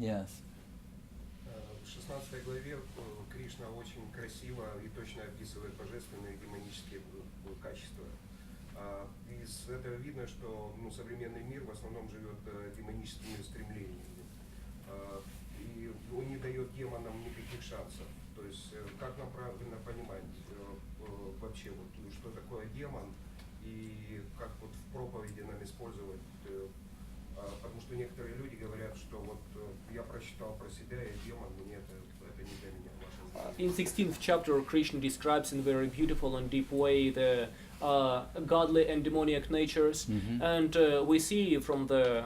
Yes. В 16 главе Кришна очень красиво и точно описывает божественные и демонические качества. Из этого видно, что современный мир в основном живет демоническими устремлениями. И он не дает демонам никаких шансов. То есть, как нам правильно понимать вообще, что такое демон, и как в проповеди нам использовать, потому что некоторые люди говорят, что я прочитал про себя, и демон, мне это не для меня. In 16th chapter, Krishna describes in a very beautiful and deep way the godly and demoniac natures, and we see from the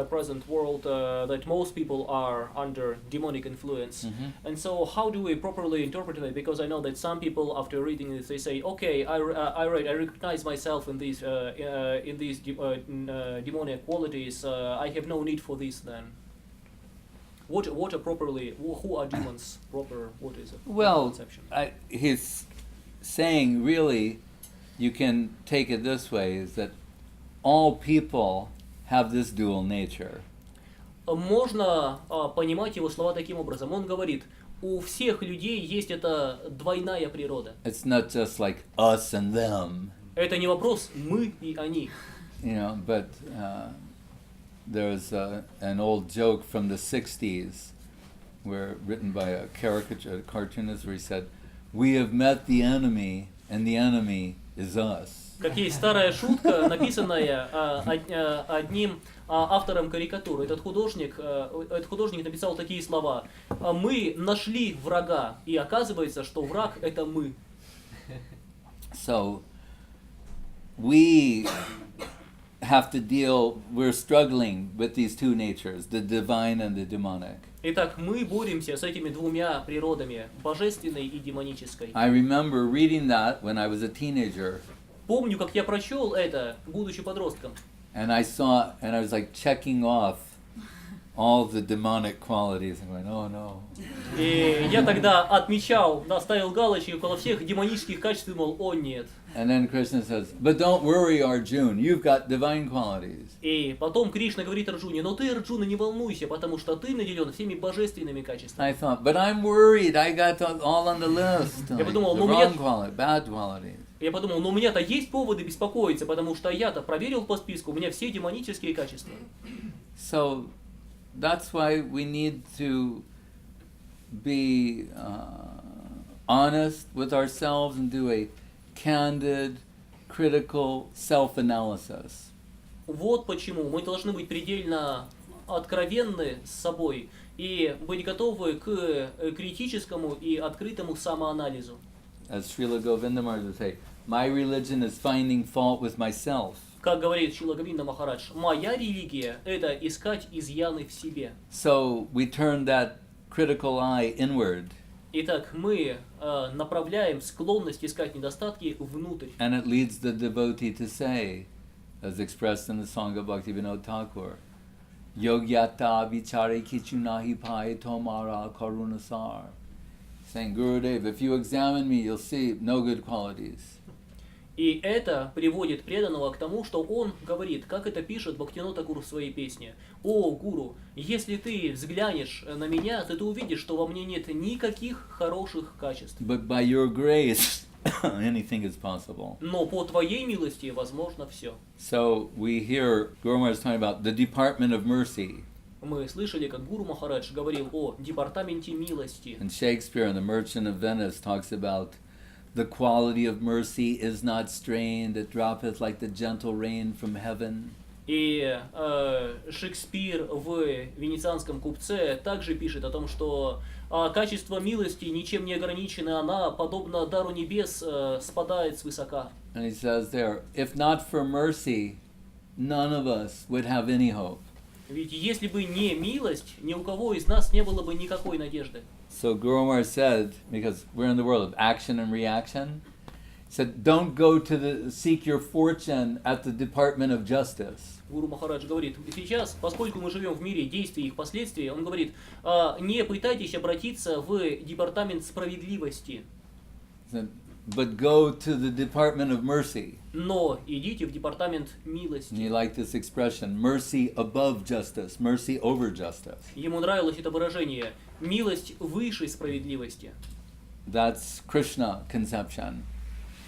present world that most people are under demonic influence. And so, how do we properly interpret it? Because I know that some people, after reading this, they say, "Okay, I recognize myself in these demoniac qualities. I have no need for this then." What are properly? Who are demons? Proper? What is it? Well, conception? He's saying really, you can take it this way: is that all people have this dual nature. Можно понимать его слова таким образом. Он говорит, у всех людей есть эта двойная природа. It's not just like us and them. Это не вопрос мы и они. But there's an old joke from the 60s, written by a cartoonist, where he said, "We have met the enemy, and the enemy is us." Как есть старая шутка, написанная одним автором карикатуры. Этот художник написал такие слова: "Мы нашли врага, и оказывается, что враг это мы." So we're struggling with these two natures, the divine and the demonic. Итак, мы боремся с этими двумя природами, божественной и демонической. I remember reading that when I was a teenager. Помню, как я прочел это, будучи подростком. And I was like checking off all the demonic qualities and going, "Oh no." И я тогда отмечал, ставил галочки около всех демонических качеств, и мол, о нет. And then Krishna says, "But don't worry, Arjuna, you've got divine qualities." И потом Кришна говорит Арджуне: но ты, Арджуна, не волнуйся, потому что ты наделен всеми божественными качествами. I thought, but I'm worried, I got all on the list. Я подумал, the wrong quality, bad qualities. Я подумал, но у меня-то есть поводы беспокоиться, потому что я-то проверил по списку, у меня все демонические качества. So that's why we need to be honest with ourselves and do a candid, critical self-analysis. Вот почему мы должны быть предельно откровенны с собой и быть готовы к критическому и открытому самоанализу. As Srila Govinda Maharaj would say, my religion is finding fault with myself. Как говорит Шрила Говинда Махарадж, моя религия – это искать изъяны в себе. So we turn that critical eye inward. Итак, мы направляем склонность искать недостатки внутрь. And it leads the devotee to say, as expressed in the song of Bhakti Vinod Thakur, Yogyata vichare kichunahi pai tomara karunasar. Saying, Gurudev, if you examine me, you'll see no good qualities. И это приводит преданного к тому, что он говорит, как это пишет Бхактивинод Тхакур в своей песне. «О, Гуру, если ты взглянешь на меня, то ты увидишь, что во мне нет никаких хороших качеств. But by your grace, anything is possible." Но по твоей милости возможно все. So we hear Guru Maharaj talking about the department of mercy. Мы слышали, как Гуру Махарадж говорил о департаменте милости. And Shakespeare in The Merchant of Venice talks about the quality of mercy is not strained, it droppeth like the gentle rain from heaven. И Шекспир в «Венецианском купце» также пишет о том, что качество милости ничем не ограничено, она, подобно дару небес, спадает свысока. And he says there, if not for mercy, none of us would have any hope. Ведь если бы не милость, ни у кого из нас не было бы никакой надежды. So Guru Maharaj said, because we're in the world of action and reaction, he said, don't go to seek your fortune at the Department of Justice. Гуру Махарадж говорит, сейчас, поскольку мы живем в мире действий и их последствий, он говорит, не пытайтесь обратиться в департамент справедливости. Said, but go to the department of mercy. Но идите в департамент милости. And you like this expression, mercy above justice, mercy over justice. Ему нравилось это выражение «милость выше справедливости». That's Krishna conception.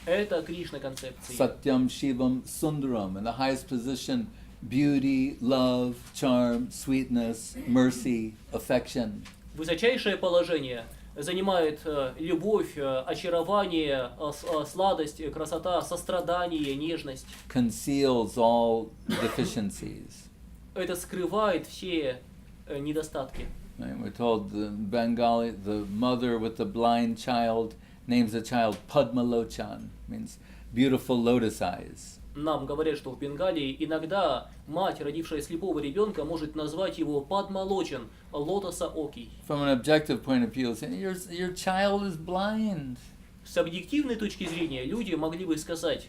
Это Кришна концепция. Satyam Shivam Sundaram. In the highest position, beauty, love, charm, sweetness, mercy, affection. Высочайшее положение занимает любовь, очарование, сладость, красота, сострадание, нежность. Conceals all deficiencies. Это скрывает все недостатки. Right? We're told the Bengali, the mother with the blind child names the child Padmalochan, means beautiful lotus eyes. Нам говорят, что в Бенгалии иногда мать, родившая слепого ребенка, может назвать его Падмалочан, лотосоокий. From an objective point of view, saying your child is blind. С объективной точки зрения люди могли бы сказать,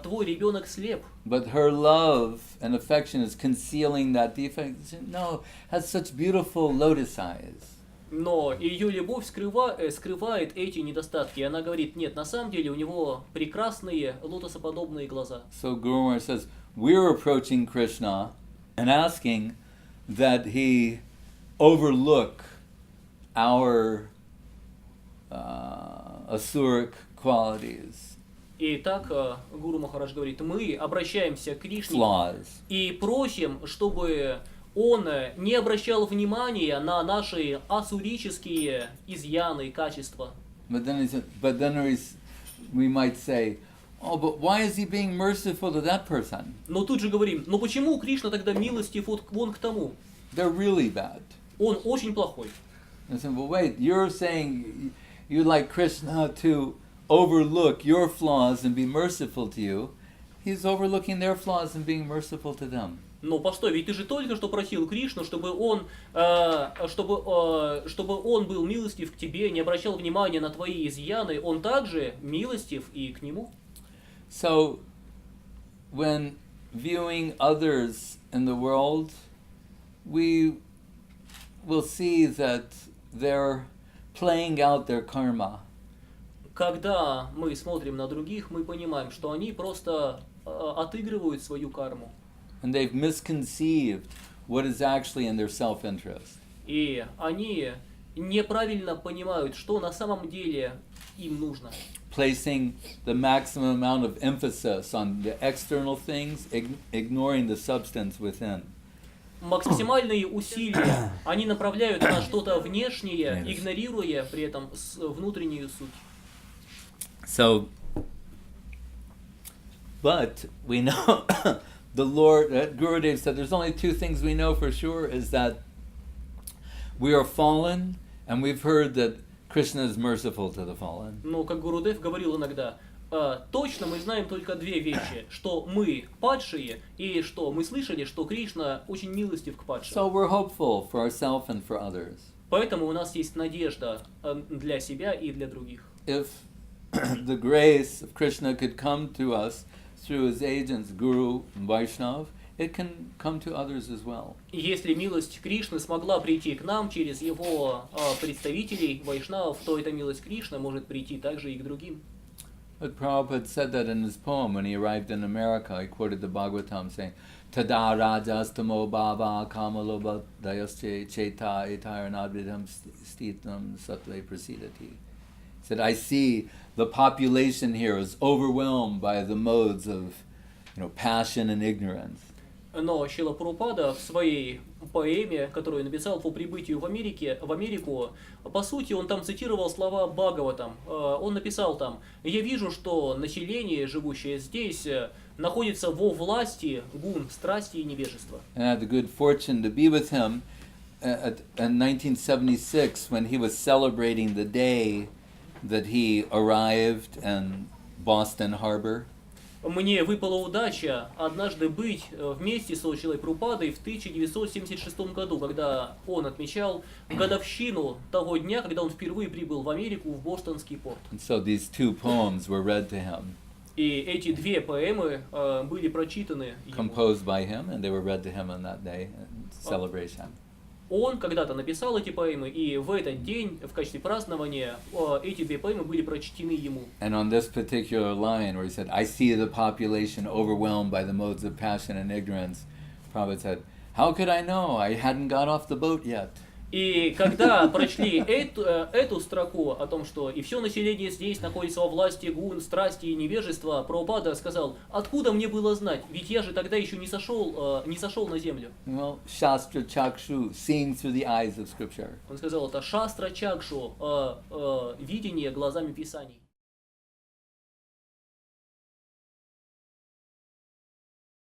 твой ребенок слеп. But her love and affection is concealing that defect. No, has such beautiful lotus eyes. Но ее любовь скрывает эти недостатки. Она говорит, нет, на самом деле у него прекрасные лотосоподобные глаза. So Guru Maharaj says, we're approaching Krishna and asking that he overlook our asuric qualities. И так Гуру Махарадж говорит, мы обращаемся к Кришне Flaws. и просим, чтобы он не обращал внимания на наши асурические изъяны и качества. But then we might say, oh, but why is he being merciful to that person? Но тут же говорим, но почему Кришна тогда милостив вот вон к тому? They're really bad. Он очень плохой. I said, well, wait, you're saying you'd like Krishna to overlook your flaws and be merciful to you. He's overlooking their flaws and being merciful to them. Но постой, ведь ты же только что просил Кришну, чтобы он был милостив к тебе, не обращал внимания на твои изъяны. Он также милостив и к нему. So, when viewing others in the world, we will see that they're playing out their karma. Когда мы смотрим на других, мы понимаем, что они просто отыгрывают свою карму. And they've misconceived what is actually in their self-interest. И они неправильно понимают, что на самом деле им нужно. Placing the maximum amount of emphasis on the external things, ignoring the substance within. Максимальные усилия они направляют на что-то внешнее, игнорируя при этом внутреннюю суть. So, but we know the Lord, Gurudev said, there's only two things we know for sure, is that we are fallen, and we've heard that Krishna is merciful to the fallen. Но, как Гурудев говорил иногда, точно мы знаем только две вещи, что мы падшие, и что мы слышали, что Кришна очень милостив к падшим. So we're hopeful for ourselves and for others. Поэтому у нас есть надежда для себя и для других. If the grace of Krishna could come to us through his agents, Guru and Vaishnav, it can come to others as well. Если милость Кришны смогла прийти к нам через его представителей, вайшнавов, то эта милость Кришны может прийти также и к другим. But Prabhupada said that in his poem when he arrived in America. He quoted the Bhagavatam saying, Tada rajastamo bhava kamaloba dayasche cheta etaranadvidam stitam sattve prasidati. He said, I see the population here is overwhelmed by the modes of, passion and ignorance. Но Шрила Прабхупада в своей поэме, которую он написал по прибытию в Америку, по сути, он там цитировал слова Бхагаватам. Он написал там: «Я вижу, что население, живущее здесь, находится во власти гун, страсти и невежества». And I had the good fortune to be with him in 1976 when he was celebrating the day that he arrived in Boston Harbor. Мне выпала удача однажды быть вместе с Шрилой Прабхупадой в 1976 году, когда он отмечал годовщину того дня, когда он впервые прибыл в Америку, в Бостонский порт. And so these two poems were read to him. И эти две поэмы были прочитаны ему. Composed by him, and they were read to him on that day in celebration. он когда-то написал эти поэмы, и в этот день, в качестве празднования, эти две поэмы были прочтены ему. And on this particular line where he said, I see the population overwhelmed by the modes of passion and ignorance, Prabhupada said, how could I know? I hadn't got off the boat yet. И когда прочли эту строку о том, что и все население здесь находится во власти гун, страсти и невежества, Прабхупада сказал, откуда мне было знать, ведь я же тогда еще не сошел на землю. Well, Shastra Chakshu, seeing through the eyes of scripture. Он сказал, это шастра чакшу, видение глазами Писаний.